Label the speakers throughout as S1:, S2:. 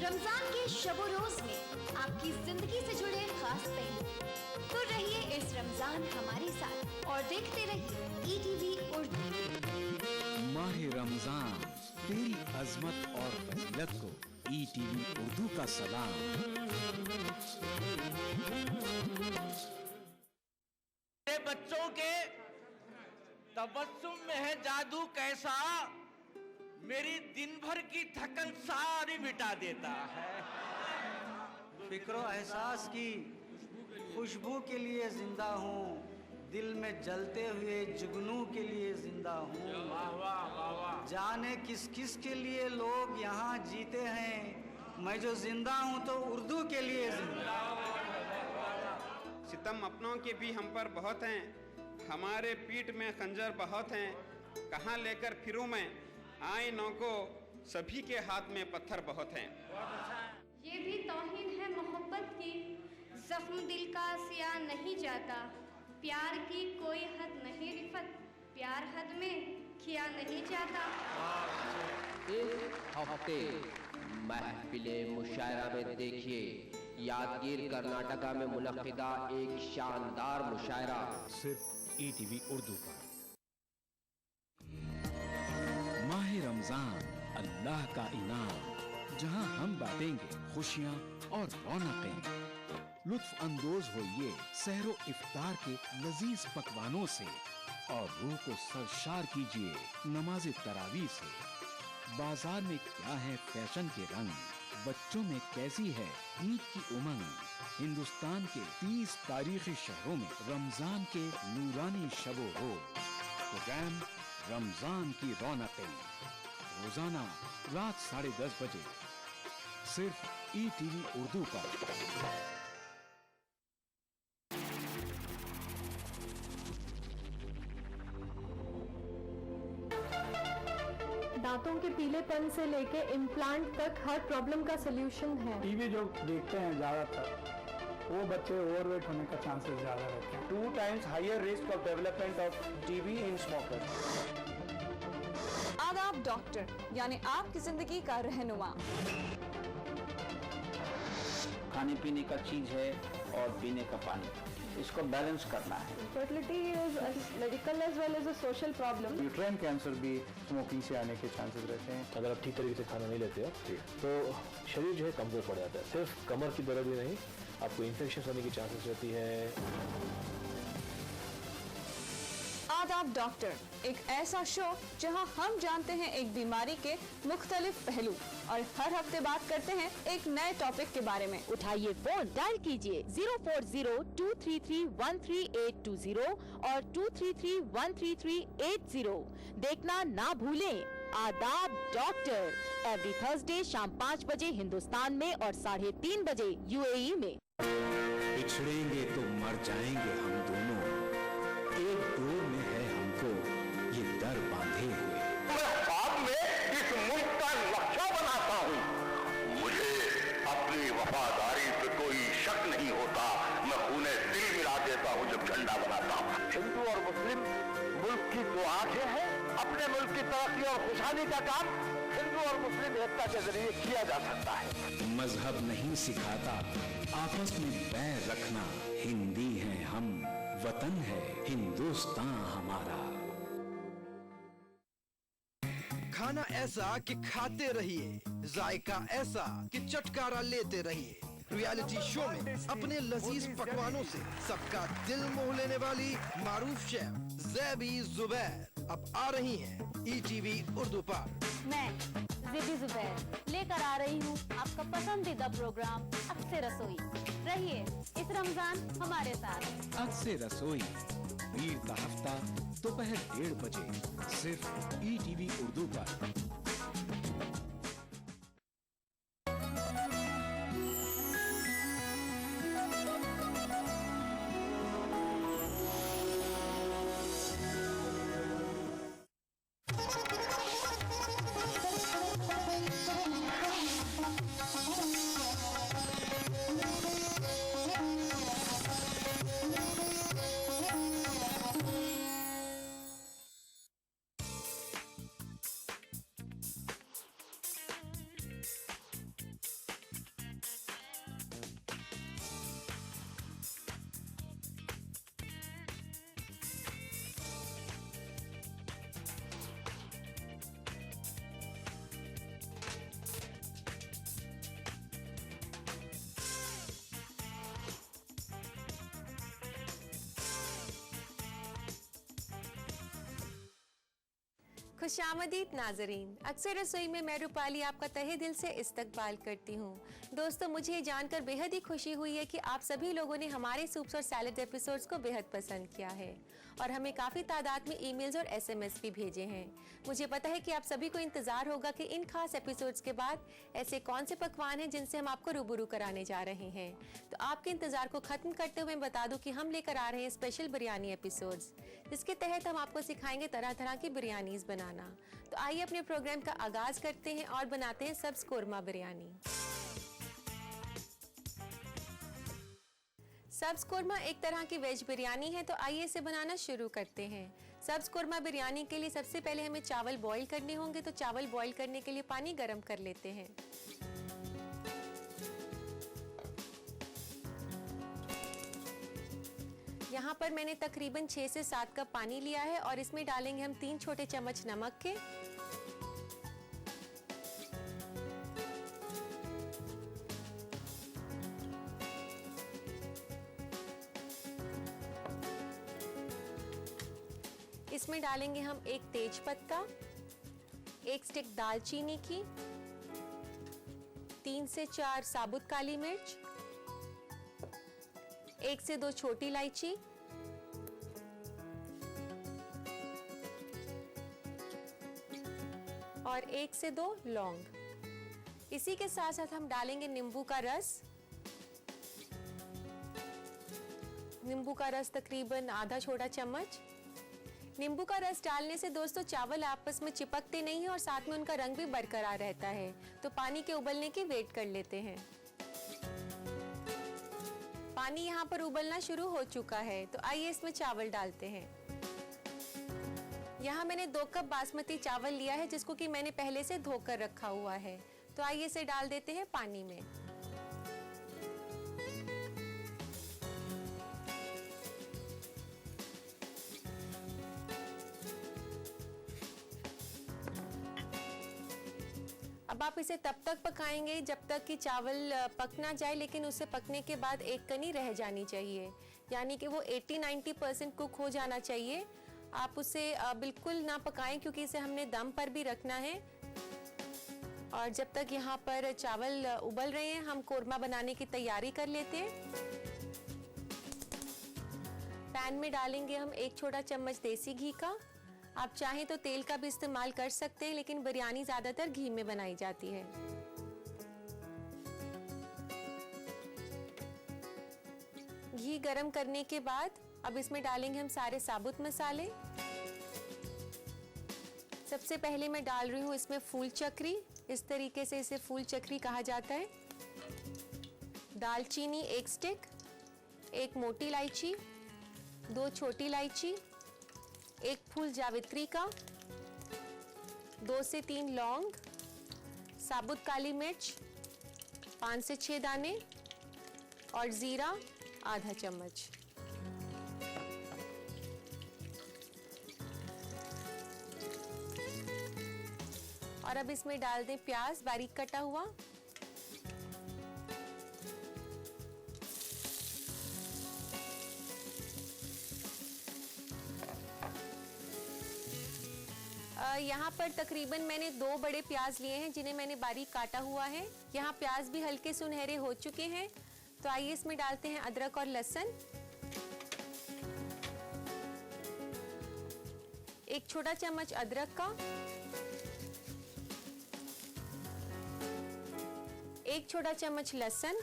S1: रमजान के शबो रोज में आपकी जिंदगी से जुड़े खास पहलू। तो रहिए इस रमजान हमारे साथ और देखते रहिए ETV उर्दू।
S2: माह रमजान तेरी अजमत और फजीलत को ETV उर्दू का सलाम।
S3: बच्चों के तबस्सुम में है जादू कैसा, मेरी दिन भर की थकन सारी मिटा देता है।
S4: फिक्रो एहसास की खुशबू के लिए जिंदा हूँ, दिल में जलते हुए जुगनू के लिए जिंदा हूँ।
S3: वाह वाह वाह वाह।
S4: जाने किस किस के लिए लोग यहाँ जीते हैं, मैं जो जिंदा हूँ तो उर्दू के लिए जिंदा।
S5: सितम अपनों के भी हम पर बहुत हैं, हमारे पीठ में खंजर बहुत हैं। कहाँ लेकर फिरूं मैं आईनों को, सभी के हाथ में पत्थर बहुत हैं।
S6: ये भी तौहीन है मोहब्बत की, जख्म दिल का सिया नहीं जाता। प्यार की कोई हद नहीं रिफत, प्यार हद में किया नहीं जाता।
S7: इस हफ्ते महफिले मुशायरा में देखिए यादगीर कर्नाटका में मुनक्किदा एक शानदार मुशायरा
S2: सिर्फ ETV उर्दू पर। माह रमजान अल्लाह का इनाम, जहां हम बांटेंगे खुशियां और रौनकें। लुत्फ अंदोज होइए सहरो इफ्तार के लजीज पकवानों से और रूह को सरशार कीजिए नमाज तरावी से। बाजार में क्या है फैशन के रंग, बच्चों में कैसी है ईद की उमंग। हिंदुस्तान के 30 तारीखी शहरों में रमजान के नूरानी शबो रोज प्रोग्राम रमजान की रौनकें, रोजाना रात 10:30 बजे सिर्फ ETV उर्दू पर।
S8: दांतों के पीलेपन से लेके इम्प्लांट तक हर प्रॉब्लम का सलूशन है।
S9: टीवी जो देखते हैं ज्यादातर वो बच्चे ओवरवेट होने का चांसेस ज्यादा रहते हैं।
S10: 2 times higher risk of development of TB in smokers.
S11: आदाब डॉक्टर, यानी आपकी जिंदगी का रहनुमा।
S10: खाने पीने का चीज है और पीने का पानी, इसको बैलेंस करना है।
S8: Fertility is medical as well as a social problem.
S9: Uterine cancer भी स्मोकिंग से आने के चांसेस रहते हैं।
S12: अगर आप ठीक तरीके से खाना नहीं लेते हो तो शरीर जो है कमजोर पड़ जाता है। सिर्फ कमर की दर्द ही नहीं, आपको इन्फेक्शन होने की चांसेस रहती है।
S11: आदाब डॉक्टर, एक ऐसा शो जहां हम जानते हैं एक बीमारी के मुख्तलिफ पहलू और हर हफ्ते बात करते हैं एक नए टॉपिक के बारे में।
S13: उठाइए फोन, डायल कीजिए 040-233-13820 और 233-13380। देखना ना भूलें आदाब डॉक्टर, एवरी थर्सडे शाम 5 बजे हिंदुस्तान में और 3:30 बजे UAE में।
S2: बिछड़ेंगे तो मर जाएंगे हम दोनों, एक डोर में है हमको ये दर बांधे हुए।
S14: मैं बाद में इस मुल्क का लक्ष्य बनाता हूँ, मुझे अपनी वफादारी पे कोई शक नहीं होता। मैं खूने दिल मिला देता हूँ जब झंडा बनाता हूँ। हिंदू और मुस्लिम मुल्क की 2 आंखें हैं। अपने मुल्क की तरक्की और खुशहाली का काम हिंदू और मुस्लिम एकता के जरिए किया जा सकता है।
S2: मजहब नहीं सिखाता आपस में बैर रखना, हिंदी हैं हम, वतन है हिंदुस्तान हमारा।
S15: खाना ऐसा कि खाते रहिए, जायका ऐसा कि चटकारा लेते रहिए। रियलिटी शो में अपने लजीज पकवानों से सबका दिल मोह लेने वाली मारूफ शेफ ज़ैबी ज़ुबैर अब आ रही हैं ETV उर्दू पर।
S16: मैं ज़ैबी ज़ुबैर लेकर आ रही हूँ आपका पसंदीदा प्रोग्राम अक्से रसोई। रहिए इस रमजान हमारे साथ।
S2: अक्से रसोई वीर का हफ्ता दोपहर 1:30 बजे सिर्फ ETV उर्दू पर।
S17: खुशामदीद नाजरीन, अक्सर रसोई में मैं रूपाली आपका तहे दिल से इस्तकबाल करती हूँ। दोस्तों, मुझे ये जानकर बेहद ही खुशी हुई है कि आप सभी लोगों ने हमारे सूप्स और सैलड एपिसोड्स को बेहद पसंद किया है और हमें काफ़ी तादाद में ईमेल्स और एसएमएस भी भेजे हैं। मुझे पता है कि आप सभी को इंतज़ार होगा कि इन खास एपिसोड्स के बाद ऐसे कौन से पकवान हैं जिनसे हम आपको रूबरू कराने जा रहे हैं। तो आपके इंतज़ार को ख़त्म करते हुए बता दूं कि हम लेकर आ रहे हैं स्पेशल बिरयानी एपिसोड्स, जिसके तहत हम आपको सिखाएंगे तरह तरह की बिरयानीज बनाना। तो आइए अपने प्रोग्राम का आगाज करते हैं और बनाते हैं सब्ज कोरमा बिरयानी। सब्ज कोरमा एक तरह की वेज बिरयानी है, तो आइए इसे बनाना शुरू करते हैं। सब्ज कोरमा बिरयानी के लिए सबसे पहले हमें चावल बॉईल करने होंगे, तो चावल बॉईल करने के लिए पानी गर्म कर लेते हैं। यहाँ पर मैंने तकरीबन 6 से 7 कप पानी लिया है और इसमें डालेंगे हम 3 छोटे चम्मच नमक के, इसमें डालेंगे हम एक तेज पत्ता, एक स्टिक दालचीनी की, 3 से 4 साबुत काली मिर्च, 1 से 2 छोटी इलायची, और 1 से 2 लौंग। इसी के साथ साथ हम डालेंगे नींबू का रस। नींबू का रस तकरीबन आधा छोटा चम्मच। नींबू का रस डालने से दोस्तों चावल आपस में चिपकते नहीं हैं और साथ में उनका रंग भी बरकरार रहता है। तो पानी के उबलने की वेट कर लेते हैं। पानी यहाँ पर उबलना शुरू हो चुका है, तो आइए इसमें चावल डालते हैं। यहाँ मैंने 2 कप बासमती चावल लिया है, जिसको कि मैंने पहले से धोकर रखा हुआ है। तो आइए इसे डाल देते हैं पानी में। अब आप इसे तब तक पकाएंगे जब तक कि चावल पक ना जाए, लेकिन उसे पकने के बाद एक कनी रह जानी चाहिए, यानी कि वो 80-90% कुक हो जाना चाहिए। आप उसे बिल्कुल ना पकाएं, क्योंकि इसे हमने दम पर भी रखना है। और जब तक यहाँ पर चावल उबल रहे हैं, हम कोरमा बनाने की तैयारी कर लेते हैं। पैन में डालेंगे हम 1 छोटा चम्मच देसी घी का। आप चाहें तो तेल का भी इस्तेमाल कर सकते हैं, लेकिन बिरयानी ज्यादातर घी में बनाई जाती है। घी गरम करने के बाद अब इसमें डालेंगे हम सारे साबुत मसाले। सबसे पहले मैं डाल रही हूँ इसमें फूल चक्री, इस तरीके से इसे फूल चक्री कहा जाता है। दालचीनी 1 स्टिक, 1 मोटी इलायची, 2 छोटी इलायची, 1 फूल जावित्री का, 2 से 3 लौंग, साबुत काली मिर्च 5 से 6 दाने और जीरा आधा चम्मच। और अब इसमें डाल दें प्याज बारीक कटा हुआ। यहाँ पर तकरीबन मैंने 2 बड़े प्याज लिए हैं, जिन्हें मैंने बारीक काटा हुआ है। यहाँ प्याज भी हल्के सुनहरे हो चुके हैं, तो आइए इसमें डालते हैं अदरक और लहसुन। 1 छोटा चम्मच अदरक का, 1 छोटा चम्मच लहसुन,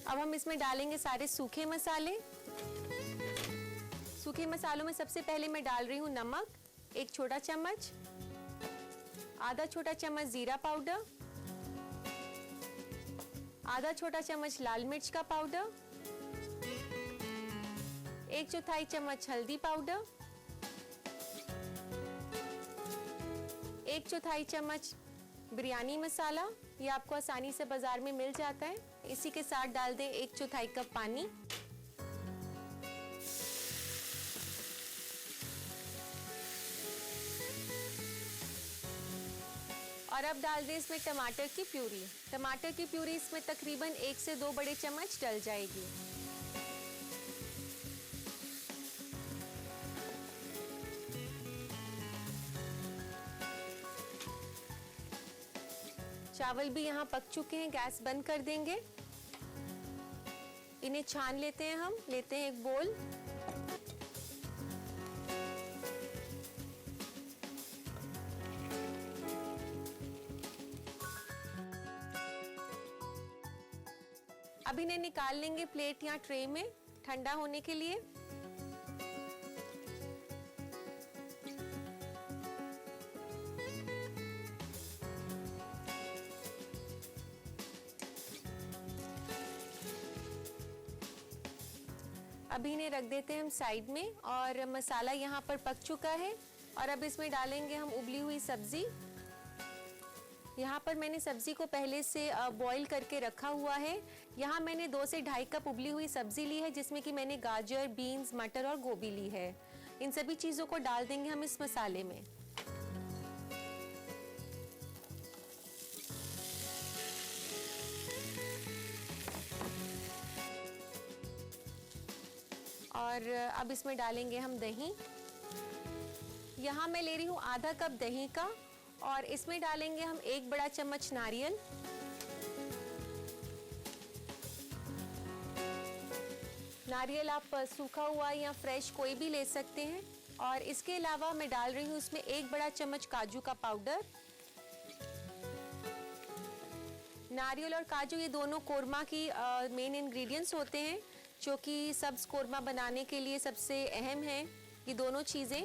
S17: अब हम इसमें डालेंगे सारे सूखे मसाले। सूखे मसालों में सबसे पहले मैं डाल रही हूँ नमक 1 छोटा चम्मच, आधा छोटा चम्मच जीरा पाउडर, आधा छोटा चम्मच लाल मिर्च का पाउडर, 1/4 चम्मच हल्दी पाउडर, 1/4 चम्मच बिरयानी मसाला, ये आपको आसानी से बाजार में मिल जाता है। इसी के साथ डाल दें 1/4 कप पानी। और अब डाल दें इसमें टमाटर की प्यूरी। टमाटर की प्यूरी इसमें तकरीबन 1 से 2 बड़े चम्मच डल जाएगी। चावल भी यहाँ पक चुके हैं, गैस बंद कर देंगे। इन्हें छान लेते हैं हम। लेते हैं एक बोल। अब इन्हें निकाल लेंगे प्लेट या ट्रे में ठंडा होने के लिए। अभी इन्हें रख देते हैं हम साइड में। और मसाला यहाँ पर पक चुका है और अब इसमें डालेंगे हम उबली हुई सब्जी। यहाँ पर मैंने सब्जी को पहले से बॉईल करके रखा हुआ है। यहाँ मैंने 2 से 2.5 कप उबली हुई सब्जी ली है, जिसमें कि मैंने गाजर, बीन्स, मटर और गोभी ली है। इन सभी चीज़ों को डाल देंगे हम इस मसाले में। और अब इसमें डालेंगे हम दही। यहाँ मैं ले रही हूँ आधा कप दही का और इसमें डालेंगे हम 1 बड़ा चम्मच नारियल। नारियल आप सूखा हुआ या फ्रेश कोई भी ले सकते हैं। और इसके अलावा मैं डाल रही हूँ इसमें 1 बड़ा चम्मच काजू का पाउडर। नारियल और काजू ये दोनों कोरमा की मेन इंग्रेडिएंट्स होते हैं, जो कि सब्ज कोरमा बनाने के लिए सबसे अहम है ये दोनों चीज़ें।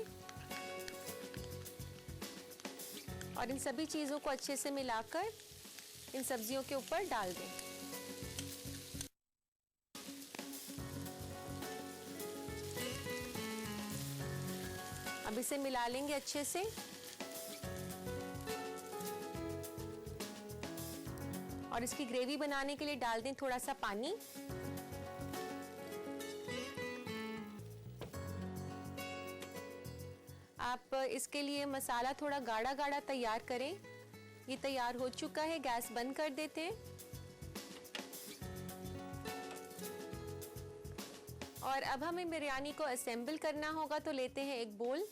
S17: और इन सभी चीज़ों को अच्छे से मिलाकर इन सब्जियों के ऊपर डाल दें। अब इसे मिला लेंगे अच्छे से। और इसकी ग्रेवी बनाने के लिए डाल दें थोड़ा सा पानी। आप इसके लिए मसाला थोड़ा गाढ़ा गाढ़ा तैयार करें। ये तैयार हो चुका है, गैस बंद कर देते हैं। और अब हमें बिरयानी को असेंबल करना होगा, तो लेते हैं एक बोल।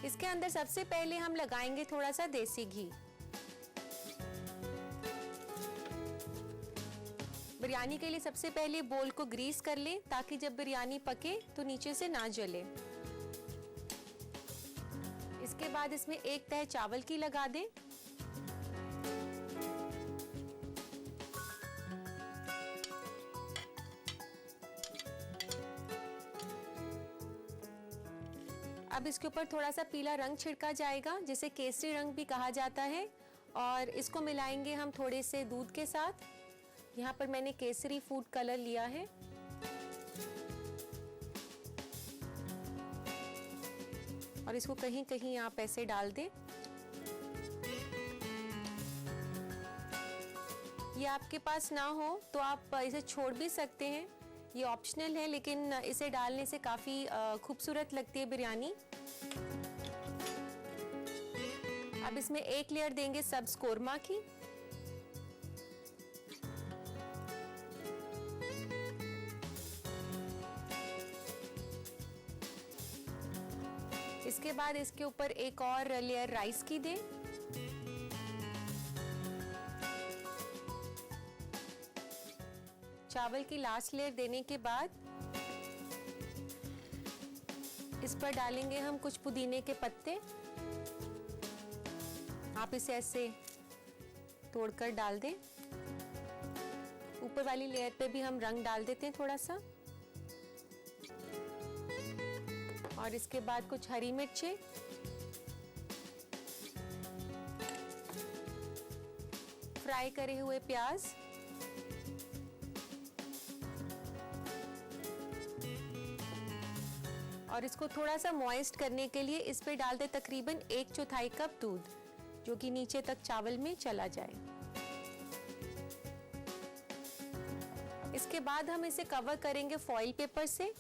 S17: इसके अंदर सबसे पहले हम लगाएंगे थोड़ा सा देसी घी। बिरयानी के लिए सबसे पहले बोल को ग्रीस कर लें, ताकि जब बिरयानी पके तो नीचे से ना जले। इसके बाद इसमें 1 तह चावल की लगा दें। अब इसके ऊपर थोड़ा सा पीला रंग छिड़का जाएगा, जिसे केसरी रंग भी कहा जाता है। और इसको मिलाएंगे हम थोड़े से दूध के साथ। यहाँ पर मैंने केसरी फूड कलर लिया है। और इसको कहीं कहीं आप ऐसे डाल दें। ये आपके पास ना हो तो आप इसे छोड़ भी सकते हैं, ये ऑप्शनल है, लेकिन इसे डालने से काफ़ी खूबसूरत लगती है बिरयानी। अब इसमें 1 लेयर देंगे सब्ज कोरमा की। इसके बाद इसके ऊपर एक और लेयर राइस की दें। चावल की लास्ट लेयर देने के बाद इस पर डालेंगे हम कुछ पुदीने के पत्ते। आप इसे ऐसे तोड़कर डाल दें। ऊपर वाली लेयर पे भी हम रंग डाल देते हैं थोड़ा सा। और इसके बाद कुछ हरी मिर्चें, फ्राई करे हुए प्याज, और इसको थोड़ा सा मॉइस्ट करने के लिए इस पे डाल दे तकरीबन 1/4 कप दूध, जो कि नीचे तक चावल में चला जाए। इसके बाद हम इसे कवर करेंगे फॉइल पेपर से।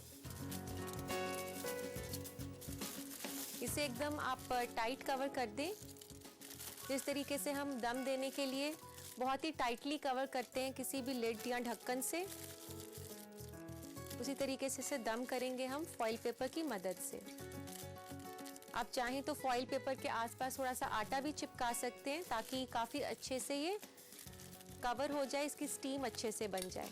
S17: इसे एकदम आप टाइट कवर कर दें। जिस तरीके से हम दम देने के लिए बहुत ही टाइटली कवर करते हैं किसी भी लिड या ढक्कन से, उसी तरीके से इसे दम करेंगे हम फॉइल पेपर की मदद से। आप चाहें तो फॉइल पेपर के आसपास थोड़ा सा आटा भी चिपका सकते हैं ताकि काफ़ी अच्छे से ये कवर हो जाए, इसकी स्टीम अच्छे से बन जाए।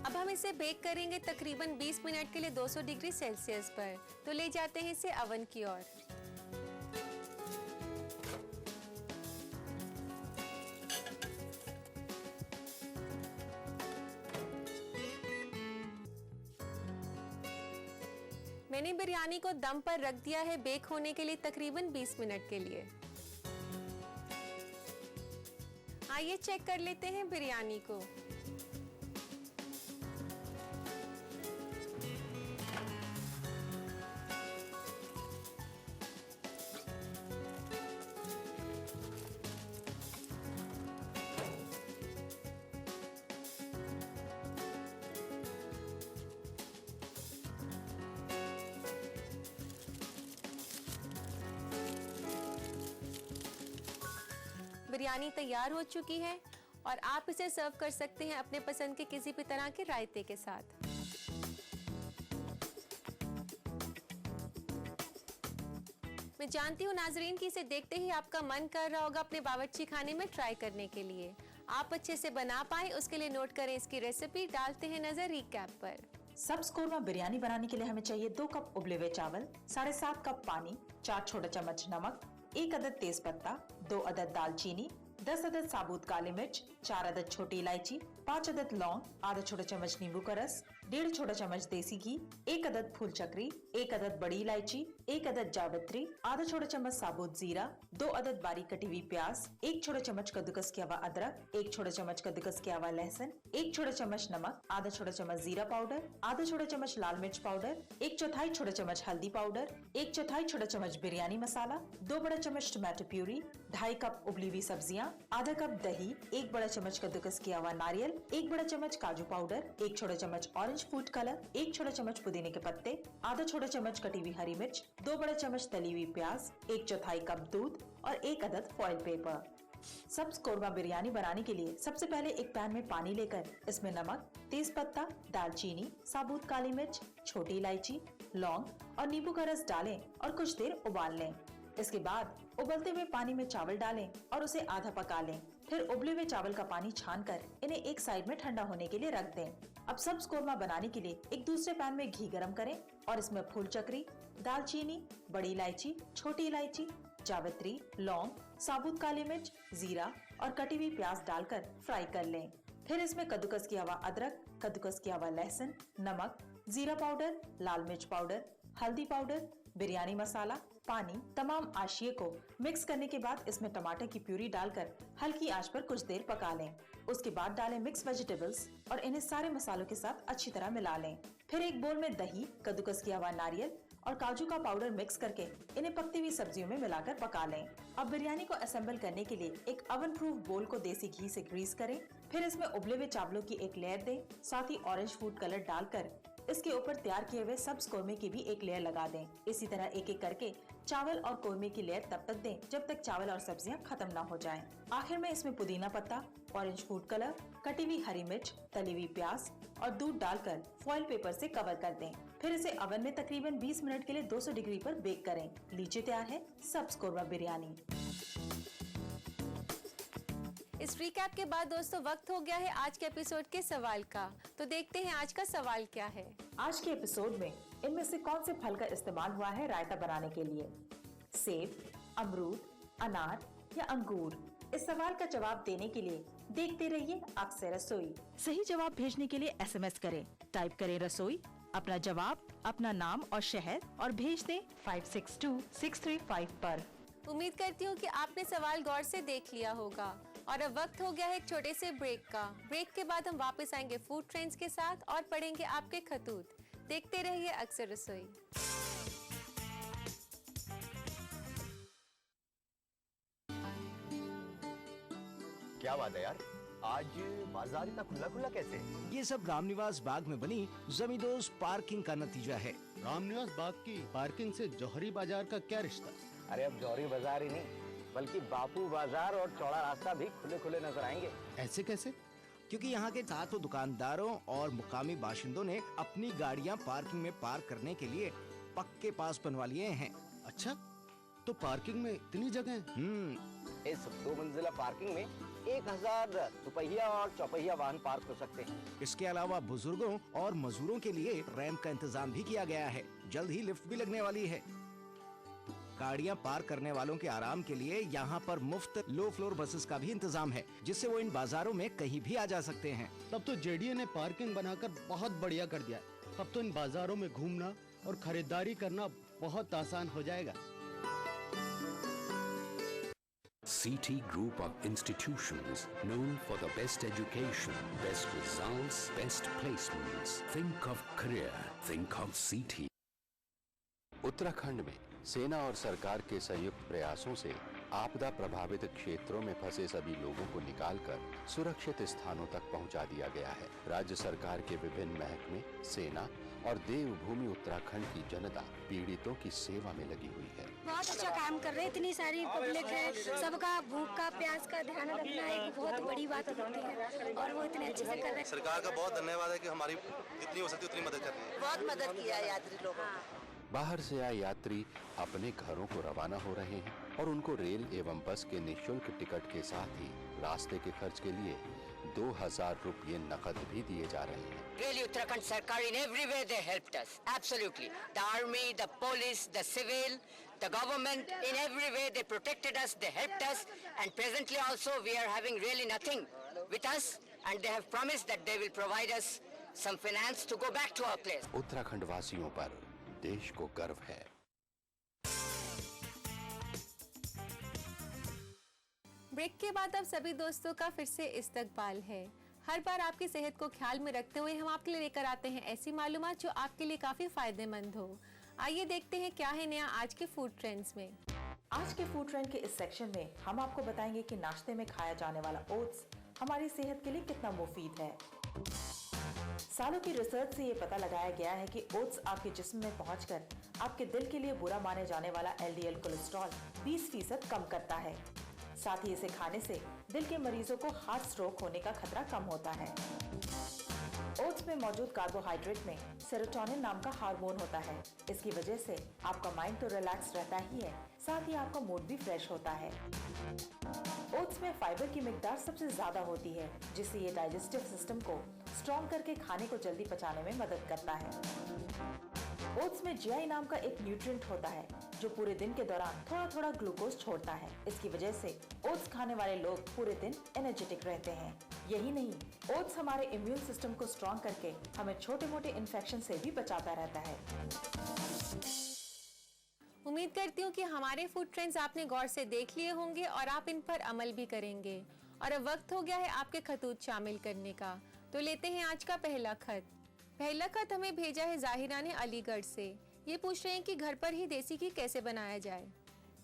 S17: अब हम इसे बेक करेंगे तकरीबन 20 मिनट के लिए 200 डिग्री सेल्सियस पर। तो ले जाते हैं इसे अवन की ओर। मैंने बिरयानी को दम पर रख दिया है बेक होने के लिए तकरीबन 20 मिनट के लिए। आइए चेक कर लेते हैं बिरयानी को। बिरयानी तैयार हो चुकी है और आप इसे सर्व कर सकते हैं अपने पसंद के किसी भी तरह के रायते के साथ। मैं जानती हूँ नाजरीन कि इसे देखते ही आपका मन कर रहा होगा अपने बावर्ची खाने में ट्राई करने के लिए। आप अच्छे से बना पाए उसके लिए नोट करें इसकी रेसिपी। डालते हैं नजर रिकैप पर।
S18: सब्ज कोरमा बिरयानी बनाने के लिए हमें चाहिए 2 कप उबले हुए चावल, 7.5 कप पानी, 4 छोटे चम्मच नमक, 1 अदद तेज पत्ता, 2 अदद दालचीनी, 10 अदद साबुत काली मिर्च, 4 अदद छोटी इलायची, 5 अदद लौंग, आधा छोटा चम्मच नींबू का रस, 1.5 छोटा चम्मच देसी घी, 1 अदद फूल चक्री, 1 अदद बड़ी इलायची, 1 अदद जावित्री, आधा छोटा चम्मच साबुत जीरा, 2 अदद बारीक कटी हुई प्याज, 1 छोटा चम्मच कद्दूकस किया हुआ अदरक, 1 छोटा चम्मच कद्दूकस किया हुआ लहसुन, 1 छोटा चम्मच नमक, आधा छोटा चम्मच जीरा पाउडर, आधा छोटा चम्मच लाल मिर्च पाउडर, 1/4 छोटा चम्मच हल्दी पाउडर, 1/4 छोटा चम्मच बिरयानी मसाला, 2 बड़ा चम्मच टमाटो प्यूरी, 2.5 कप उबली हुई सब्जियां, आधा कप दही, 1 बड़ा चम्मच कद्दूकस किया हुआ नारियल, 1 बड़ा चम्मच काजू पाउडर, 1 छोटा चम्मच ऑरेंज फूड कलर, 1 छोटा चम्मच पुदीने के पत्ते, आधा छोटा चम्मच कटी हुई हरी मिर्च, 2 बड़ा चम्मच तली हुई प्याज, 1/4 कप दूध और 1 अदद फॉइल पेपर। सब्ज कोरमा बिरयानी बनाने के लिए सबसे पहले एक पैन में पानी लेकर इसमें नमक, तेज पत्ता, दालचीनी, साबुत काली मिर्च, छोटी इलायची, लौंग और नींबू का रस डालें और कुछ देर उबाल लें। इसके बाद उबलते हुए पानी में चावल डालें और उसे आधा पका लें। फिर उबले हुए चावल का पानी छानकर इन्हें एक साइड में ठंडा होने के लिए रख दें। अब सब्ज कोरमा बनाने के लिए एक दूसरे पैन में घी गरम करें और इसमें फूल चक्री, दालचीनी, बड़ी इलायची, छोटी इलायची, जावित्री, लौंग, साबुत काली मिर्च, जीरा और कटी हुई प्याज डालकर फ्राई कर लें। फिर इसमें कद्दूकस किया हुआ अदरक, कद्दूकस किया हुआ लहसुन, नमक, जीरा पाउडर, लाल मिर्च पाउडर, हल्दी पाउडर, बिरयानी मसाला, पानी, तमाम आशिये को मिक्स करने के बाद इसमें टमाटर की प्यूरी डालकर हल्की आंच पर कुछ देर पका लें। उसके बाद डालें मिक्स वेजिटेबल्स और इन्हें सारे मसालों के साथ अच्छी तरह मिला लें। फिर एक बोल में दही, कद्दूकस किया हुआ नारियल और काजू का पाउडर मिक्स करके इन्हें पकती हुई सब्जियों में मिलाकर पका लें। अब बिरयानी को असेंबल करने के लिए एक ओवन प्रूफ बोल को देसी घी से ग्रीस करें। फिर इसमें उबले हुए चावलों की एक लेयर दें, साथ ही ऑरेंज फूड कलर डालकर इसके ऊपर तैयार किए हुए सब्ज कोरमे की भी एक लेयर लगा दें। इसी तरह एक एक करके चावल और कोरमे की लेयर तब तक दें जब तक चावल और सब्जियां खत्म ना हो जाएं। आखिर में इसमें पुदीना पत्ता, ऑरेंज फूड कलर, कटी हुई हरी मिर्च, तली हुई प्याज और दूध डालकर फॉइल पेपर से कवर कर दें। फिर इसे ओवन में तकरीबन 20 मिनट के लिए 200 डिग्री पर बेक करें। लीजिए तैयार है सब्ज कोरमा बिरयानी।
S17: इस रिकैप के बाद दोस्तों वक्त हो गया है आज के एपिसोड के सवाल का। तो देखते हैं आज का सवाल क्या है।
S18: आज के एपिसोड में इनमें से कौन से फल का इस्तेमाल हुआ है रायता बनाने के लिए? सेब, अमरूद, अनार या अंगूर? इस सवाल का जवाब देने के लिए देखते रहिए अक्सर रसोई। सही जवाब भेजने के लिए SMS करें, टाइप करें रसोई, अपना जवाब, अपना नाम और शहर और भेज दें 562635 पर।
S17: उम्मीद करती हूँ कि आपने सवाल गौर से देख लिया होगा और अब वक्त हो गया है एक छोटे से ब्रेक का। ब्रेक के बाद हम वापस आएंगे फूड ट्रेंड्स के साथ और पढ़ेंगे आपके खतूत। देखते रहिए अक्सर रसोई।
S19: क्या बात है यार, आज बाजार इतना खुला खुला कैसे?
S20: ये सब रामनिवास बाग में बनी जमींदोज पार्किंग का नतीजा है।
S21: रामनिवास बाग की पार्किंग से जौहरी बाजार का क्या रिश्ता?
S19: अरे अब जौहरी बाजार ही नहीं बल्कि बापू बाजार और चौड़ा रास्ता भी खुले खुले नजर आएंगे।
S21: ऐसे कैसे?
S20: क्योंकि यहाँ के सातों दुकानदारों और मुकामी बाशिंदों ने अपनी गाड़ियाँ पार्किंग में पार्क करने के लिए पक्के पास बनवा लिए हैं।
S21: अच्छा, तो पार्किंग में इतनी जगह?
S19: इस 2 मंजिला पार्किंग में 1000 दुपहिया और चौपहिया वाहन पार्क हो सकते हैं।
S20: इसके अलावा बुजुर्गों और मजदूरों के लिए रैंप का इंतजाम भी किया गया है। जल्द ही लिफ्ट भी लगने वाली है। गाड़ियां पार्क करने वालों के आराम के लिए यहाँ पर मुफ्त लो फ्लोर बसेस का भी इंतजाम है, जिससे वो इन बाजारों में कहीं भी आ जा सकते हैं।
S21: तब तो जेडीए ने पार्किंग बनाकर बहुत बढ़िया कर दिया। अब तो इन बाजारों में घूमना और खरीदारी करना बहुत आसान हो जाएगा।
S22: CT Group of institutions known for the best education, best results, best placements. Think of career, think of CT.
S23: Uttarakhand में सेना और सरकार के संयुक्त प्रयासों से आपदा प्रभावित क्षेत्रों में फंसे सभी लोगों को निकालकर सुरक्षित स्थानों तक पहुंचा दिया गया है। राज्य सरकार के विभिन्न महकमे, सेना और देवभूमि उत्तराखंड की जनता पीड़ितों की सेवा में लगी हुई है।
S24: बहुत अच्छा काम कर रहे हैं। इतनी सारी पब्लिक है, सबका भूख का प्यास का ध्यान रखना एक बहुत बड़ी बात होती है और वो इतने अच्छे से कर रहे हैं।
S25: सरकार का बहुत धन्यवाद है कि हमारी जितनी हो सकती है उतनी मदद कर रही है।
S24: बहुत मदद किया है यात्री लोगों ने।
S23: बाहर से आए यात्री अपने घरों को रवाना हो रहे हैं और उनको रेल एवं बस के निःशुल्क टिकट के साथ ही रास्ते के खर्च के लिए 2000 रुपये नकद भी दिए जा रहे हैं।
S26: Really, Uttarakhand Sarkar in every way they helped us. Absolutely. The army, the police, the civil, the government, in every way they protected us, they helped us, and presently also we are having really nothing with us, and they have promised that they will provide us some finance to go back to our place.
S23: Uttarakhand वासियों पर देश को गर्व है।
S11: Break के बाद अब सभी दोस्तों का फिर से इस्तकबाल है। हर बार आपकी सेहत को ख्याल में रखते हुए हम आपके लिए लेकर आते हैं ऐसी मालूमात जो आपके लिए काफी फायदेमंद हो। आइए देखते हैं क्या है नया आज के फूड ट्रेंड्स में।
S18: आज के फूड ट्रेंड के इस सेक्शन में हम आपको बताएंगे कि नाश्ते में खाया जाने वाला ओट्स हमारी सेहत के लिए कितना मुफीद है। सालों की रिसर्च से ये पता लगाया गया है कि ओट्स आपके जिस्म में पहुंचकर आपके दिल के लिए बुरा माने जाने वाला LDL कोलेस्ट्रॉल 20% कम करता है। साथ ही इसे खाने से दिल के मरीजों को हार्ट स्ट्रोक होने का खतरा कम होता है। ओट्स में मौजूद कार्बोहाइड्रेट में सेरोटोनिन नाम का हार्मोन होता है। इसकी वजह से आपका माइंड तो रिलैक्स रहता ही है, साथ ही आपका मूड भी फ्रेश होता है। ओट्स में फाइबर की मिकदार सबसे ज्यादा होती है, जिससे ये डाइजेस्टिव सिस्टम को स्ट्रॉन्ग करके खाने को जल्दी पचाने में मदद करता है। ओट्स में GI नाम का एक न्यूट्रिएंट होता है जो पूरे दिन के दौरान थोड़ा थोड़ा ग्लूकोज छोड़ता है। इसकी वजह से ओट्स खाने वाले लोग पूरे दिन एनर्जेटिक रहते हैं। यही नहीं, ओट्स हमारे इम्यून सिस्टम को स्ट्रॉन्ग करके हमें छोटे मोटे इन्फेक्शन से भी बचाता रहता है।
S11: उम्मीद करती हूँ कि हमारे फूड ट्रेंड्स आपने गौर से देख लिए होंगे और आप इन पर अमल भी करेंगे। और अब वक्त हो गया है आपके खतूत शामिल करने का। तो लेते हैं आज का पहला खत। पहला खत हमें भेजा है जाहिरा ने अलीगढ़ से। ये पूछ रहे हैं कि घर पर ही देसी घी कैसे बनाया जाए।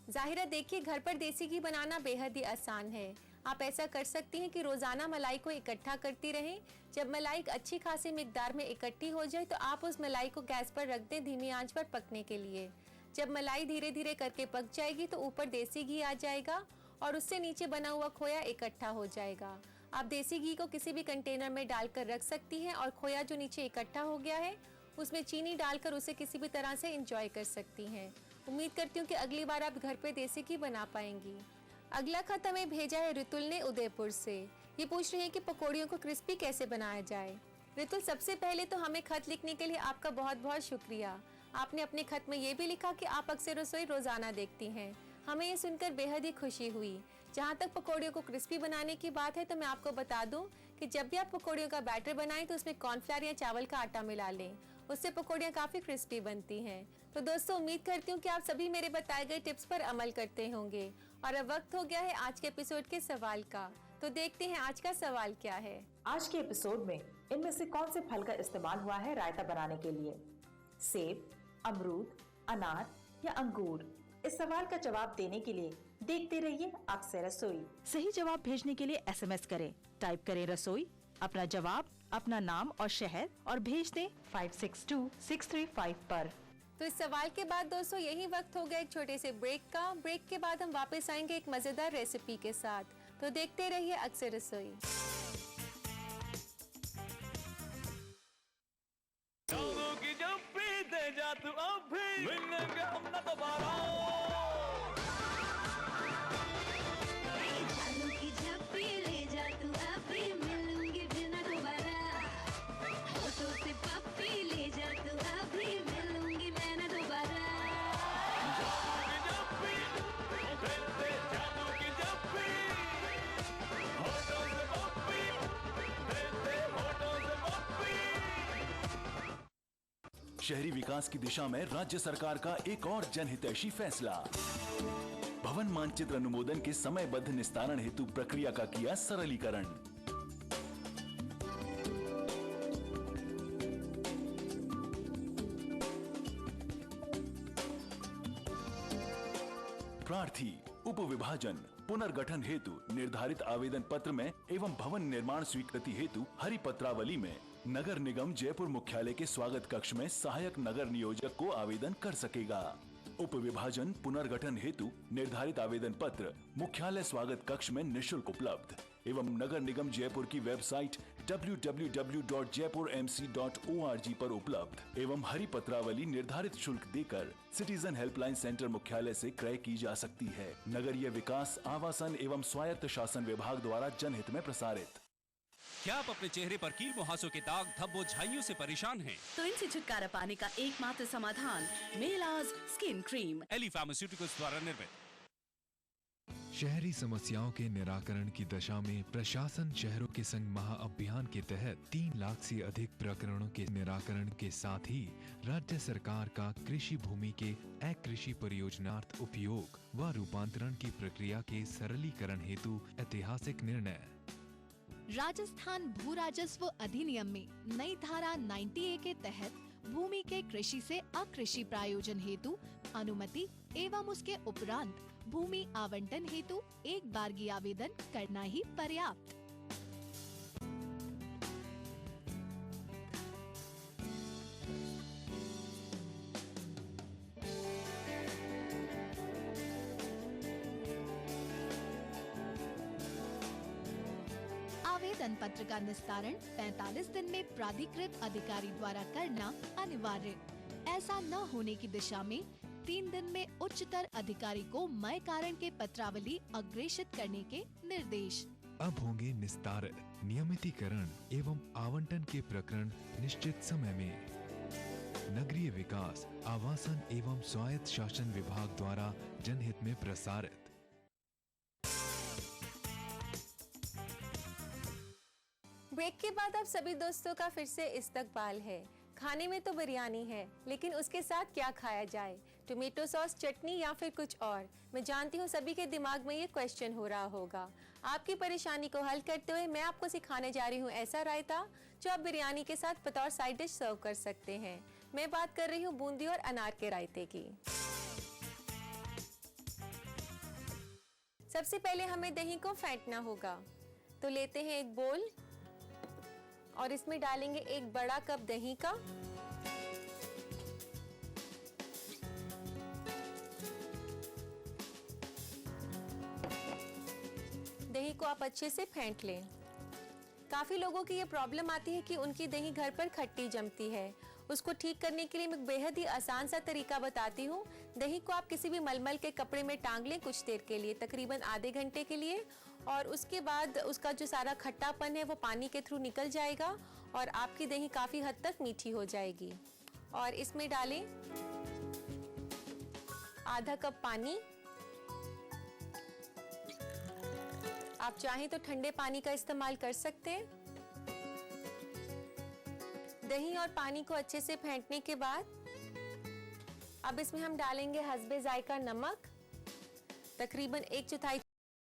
S11: जाहिरा, देखिए, घर पर देसी घी बनाना बेहद ही आसान है। आप ऐसा कर सकती हैं कि रोजाना मलाई को इकट्ठा करती रहें। जब मलाई अच्छी खासी मिकदार में इकट्ठी हो जाए तो आप उस मलाई को गैस पर रख दें धीमी आंच पर पकने के लिए। जब मलाई धीरे धीरे करके पक जाएगी तो ऊपर देसी घी आ जाएगा और उससे नीचे बना हुआ खोया इकट्ठा हो जाएगा। आप देसी घी को किसी भी कंटेनर में डालकर रख सकती हैं और खोया जो नीचे इकट्ठा हो गया है उसमें चीनी डालकर उसे किसी भी तरह से एंजॉय कर सकती हैं। उम्मीद करती हूँ कि अगली बार आप घर पे देसी घी बना पाएंगी। अगला खत हमें भेजा है ऋतुल ने उदयपुर से। ये पूछ रही है कि पकौड़ियों को क्रिस्पी कैसे बनाया जाए। ऋतुल, सबसे पहले तो हमें खत लिखने के लिए आपका बहुत बहुत शुक्रिया। आपने अपने खत में ये भी लिखा कि आप अक्सर रसोई रोजाना देखती हैं। हमें ये सुनकर बेहद ही खुशी हुई। जहाँ तक पकौड़ियों को क्रिस्पी बनाने की बात है तो मैं आपको बता दूं कि जब भी आप पकौड़ियों का बैटर बनाएं तो उसमें कॉर्नफ्लावर या चावल का आटा मिला लें। उससे पकौड़ियाँ काफ़ी क्रिस्पी बनती हैं। तो दोस्तों, उम्मीद करती हूँ कि आप सभी मेरे बताए गए टिप्स पर अमल करते होंगे। और अब वक्त हो गया है आज के एपिसोड के सवाल का। तो देखते हैं आज का सवाल क्या है।
S18: आज के एपिसोड में इनमें से कौन से फल का इस्तेमाल हुआ है रायता बनाने के लिए? सेब, अमरूद, अनार या अंगूर? इस सवाल का जवाब देने के लिए देखते रहिए अक्सर रसोई। सही जवाब भेजने के लिए SMS करें, टाइप करें रसोई, अपना जवाब, अपना नाम और शहर और भेज दें 562635 पर।
S11: तो इस सवाल के बाद दोस्तों यही वक्त हो गया एक छोटे से ब्रेक का। ब्रेक के बाद हम वापस आएंगे एक मजेदार रेसिपी के साथ, तो देखते रहिए अक्सर रसोई।
S1: शहरी विकास की दिशा में राज्य सरकार का एक और जनहितैषी फैसला। भवन मानचित्र अनुमोदन के समयबद्ध निस्तारण हेतु प्रक्रिया का किया सरलीकरण। प्रार्थी उपविभाजन पुनर्गठन हेतु निर्धारित आवेदन पत्र में एवं भवन निर्माण स्वीकृति हेतु हरी पत्रावली में नगर निगम जयपुर मुख्यालय के स्वागत कक्ष में सहायक नगर नियोजक को आवेदन कर सकेगा। उप विभाजन पुनर्गठन हेतु निर्धारित आवेदन पत्र मुख्यालय स्वागत कक्ष में निःशुल्क उपलब्ध एवं नगर निगम जयपुर की वेबसाइट www.jaipurmc.org पर उपलब्ध एवं हरी पत्रावली निर्धारित शुल्क देकर सिटीजन हेल्पलाइन सेंटर मुख्यालय से क्रय की जा सकती है। नगरीय विकास, आवासन एवं स्वायत्त शासन विभाग द्वारा जनहित में प्रसारित।
S3: क्या आप अपने चेहरे पर कील मुहासों के दाग, धब्बों, झाइयों से परेशान हैं?
S4: तो इनसे छुटकारा पाने का एकमात्र समाधान मेलाज स्किन क्रीम,
S3: एली फार्मास्यूटिकल्स द्वारा निर्मित।
S5: शहरी समस्याओं के निराकरण की दशा में प्रशासन शहरों के संग महाअभियान के तहत 3 लाख से अधिक प्रकरणों के निराकरण के साथ ही राज्य सरकार का कृषि भूमि के अकृषि परियोजनार्थ उपयोग व रूपांतरण की प्रक्रिया के सरलीकरण हेतु ऐतिहासिक निर्णय।
S6: राजस्थान भू राजस्व अधिनियम में नई धारा 90A के तहत भूमि के कृषि से अकृषि प्रायोजन हेतु अनुमति एवं उसके उपरांत भूमि आवंटन हेतु एक बारगी आवेदन करना ही पर्याप्त। आवेदन पत्र का निस्तारण 45 दिन में प्राधिकृत अधिकारी द्वारा करना अनिवार्य। ऐसा न होने की दिशा में 3 दिन में उच्चतर अधिकारी को मय कारण के पत्रावली अग्रेषित करने के निर्देश।
S5: अब होंगे निस्तारित नियमितीकरण एवं आवंटन के प्रकरण निश्चित समय में। नगरीय विकास, आवासन एवं स्वायत्त शासन विभाग द्वारा जनहित में प्रसारित।
S11: ब्रेक के बाद आप सभी दोस्तों का फिर से इस्तकबाल है। खाने में तो बिरयानी है, लेकिन उसके साथ क्या खाया जाए? टोमेटो सॉस, चटनी या फिर कुछ और? मैं जानती हूँ सभी के दिमाग में ये क्वेश्चन हो रहा होगा। आपकी परेशानी को हल करते हुए मैं आपको सिखाने जा रही हूँ ऐसा रायता जो आप बिरयानी के साथ बतौर साइड डिश सर्व कर सकते हैं। मैं बात कर रही हूँ बूंदी और अनार के रायते की। सबसे पहले हमें दही को फेंटना होगा, तो लेते हैं एक बोल और इसमें डालेंगे एक बड़ा कप दही का। दही को आप अच्छे से फेंट लें। काफी लोगों की ये प्रॉब्लम आती है कि उनकी दही घर पर खट्टी जमती है। उसको ठीक करने के लिए मैं बेहद ही आसान सा तरीका बताती हूँ। दही को आप किसी भी मलमल के कपड़े में टांग लें कुछ देर के लिए, तकरीबन आधे घंटे के लिए, और उसके बाद उसका जो सारा खट्टापन है वो पानी के थ्रू निकल जाएगा और आपकी दही काफी हद तक मीठी हो जाएगी। और इसमें डालें आधा कप पानी। आप चाहें तो ठंडे पानी का इस्तेमाल कर सकते हैं। दही और पानी को अच्छे से फेंटने के बाद अब इसमें हम डालेंगे हस्बे जायका नमक, तकरीबन 1/4